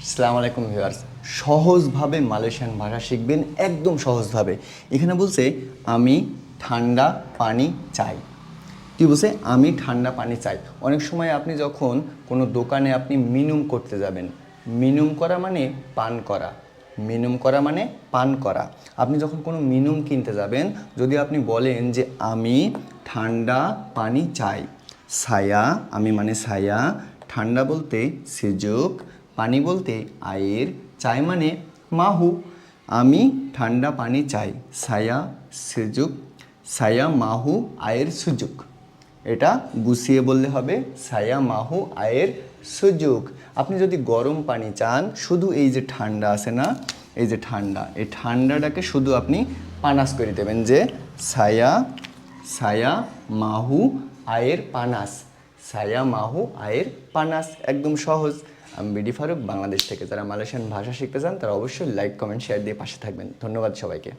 আসসালামু আলাইকুম ভিউয়ার্স। সহজভাবে মালয়েশিয়ান ভাষা শিখবেন, একদম সহজভাবে। এখানে বলছে আমি ঠান্ডা পানি চাই। কি বলছে? আমি ঠান্ডা পানি চাই। অনেক সময় আপনি যখন কোনো দোকানে আপনি মিনুম করতে যাবেন, মিনুম করা মানে পান করা, মিনুম করা মানে পান করা। আপনি যখন কোনো মিনুম কিনতে যাবেন, যদি আপনি বলেন যে আমি ঠান্ডা পানি চাই, ছায়া, আমি মানে ছায়া, ঠান্ডা বলতে সেজুক, পানি বলতে আয়ের, চাই মানে মাহু। আমি ঠান্ডা পানি চাই, ছায়া সেজুক, ছায়া মাহু আয়ের সুযোগ। এটা গুছিয়ে বললে হবে ছায়া মাহু আয়ের সুযোগ। আপনি যদি গরম পানি চান, শুধু এই যে ঠান্ডা আছে না, এই যে ঠান্ডা, এই ঠান্ডাটাকে শুধু আপনি পানাস করে দেবেন যে ছায়া, ছায়া মাহু আয়ের পানাস, ছায়া মাহু আয়ের পানাস। একদম সহজ। আমি বিডি ফারুক, বাংলাদেশ থেকে। যারা মালয়েশিয়ান ভাষা শিখতে চান তারা অবশ্যই লাইক, কমেন্ট, শেয়ার দিয়ে পাশে থাকবেন। ধন্যবাদ সবাইকে।